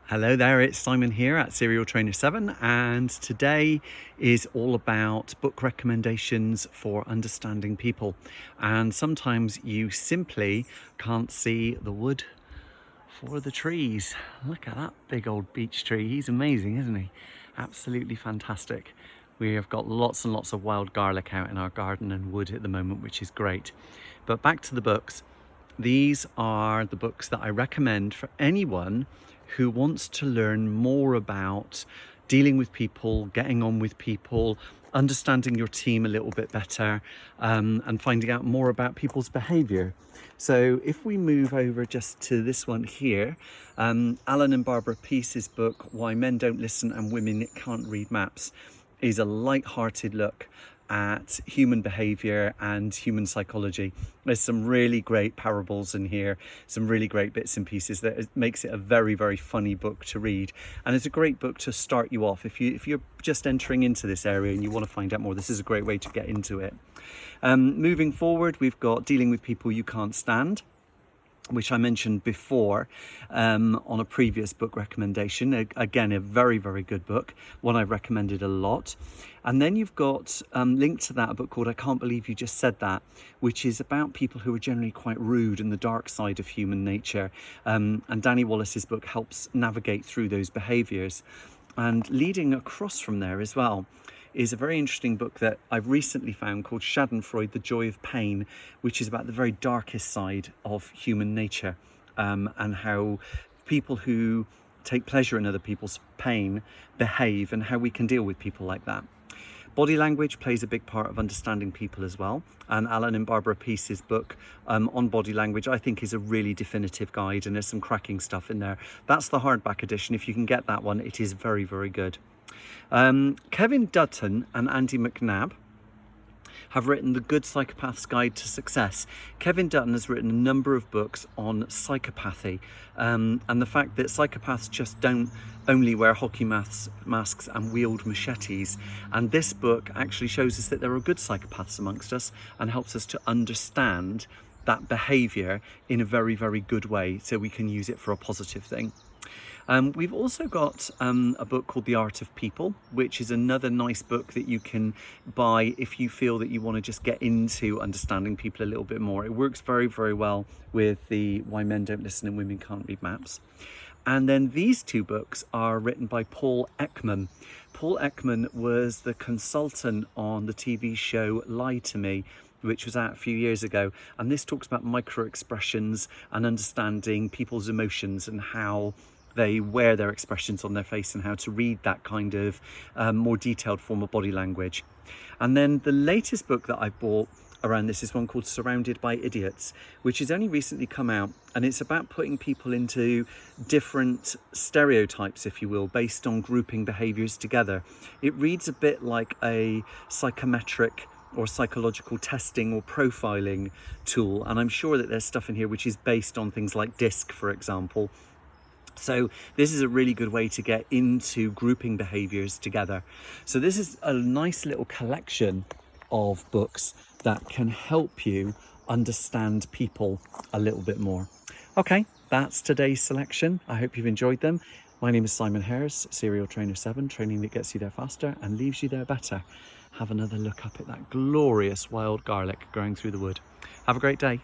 Hello there, it's Simon here at Serial Trainer 7, and today is all about book recommendations for understanding people. And sometimes you simply can't see the wood for the trees. Look at that big old beech tree. He's amazing, isn't he? Absolutely fantastic. We have got lots and lots of wild garlic out in our garden and wood at the moment, which is great. But back to the books. These are the books that I recommend for anyone who wants to learn more about dealing with people, getting on with people, understanding your team a little bit better, and finding out more about people's behaviour. So if we move over just to this one here, Alan and Barbara Peace's book, Why Men Don't Listen and Women Can't Read Maps, is a light-hearted look at human behaviour and human psychology. There's some really great parables in here, some really great bits and pieces that makes it a very, very funny book to read. And it's a great book to start you off. If you're just entering into this area and you want to find out more, this is a great way to get into it. Moving forward, we've got Dealing with People You Can't Stand, which I mentioned before on a previous book recommendation. Again, a very, very good book, one I've recommended a lot. And then you've got linked to that a book called I Can't Believe You Just Said That, which is about people who are generally quite rude and the dark side of human nature. And Danny Wallace's book helps navigate through those behaviours. And leading across from there as well is a very interesting book that I've recently found called Schadenfreude, The Joy of Pain, which is about the very darkest side of human nature, and how people who take pleasure in other people's pain behave and how we can deal with people like that. Body language plays a big part of understanding people as well. And Alan and Barbara Peace's book on body language, I think, is a really definitive guide, and there's some cracking stuff in there. That's the hardback edition. If you can get that one, it is very, very good. Kevin Dutton and Andy McNabb have written The Good Psychopaths Guide to Success. Kevin Dutton has written a number of books on psychopathy, and the fact that psychopaths just don't only wear hockey masks and wield machetes. And this book actually shows us that there are good psychopaths amongst us and helps us to understand that behaviour in a very, very good way, so we can use it for a positive thing. We've also got a book called The Art of People, which is another nice book that you can buy if you feel that you want to just get into understanding people a little bit more. It works very, very well with the Why Men Don't Listen and Women Can't Read Maps. And then these two books are written by Paul Ekman. Paul Ekman was the consultant on the TV show Lie to Me, which was out a few years ago. And this talks about micro expressions and understanding people's emotions and how they wear their expressions on their face and how to read that kind of more detailed form of body language. And then the latest book that I've bought around this is one called Surrounded by Idiots, which has only recently come out, and it's about putting people into different stereotypes, if you will, based on grouping behaviours together. It reads a bit like a psychometric or psychological testing or profiling tool, and I'm sure that there's stuff in here which is based on things like DISC, for example. So this is a really good way to get into grouping behaviours together. So this is a nice little collection of books that can help you understand people a little bit more. Okay, that's today's selection. I hope you've enjoyed them. My name is Simon Harris, Serial Trainer 7, training that gets you there faster and leaves you there better. Have another look up at that glorious wild garlic growing through the wood. Have a great day.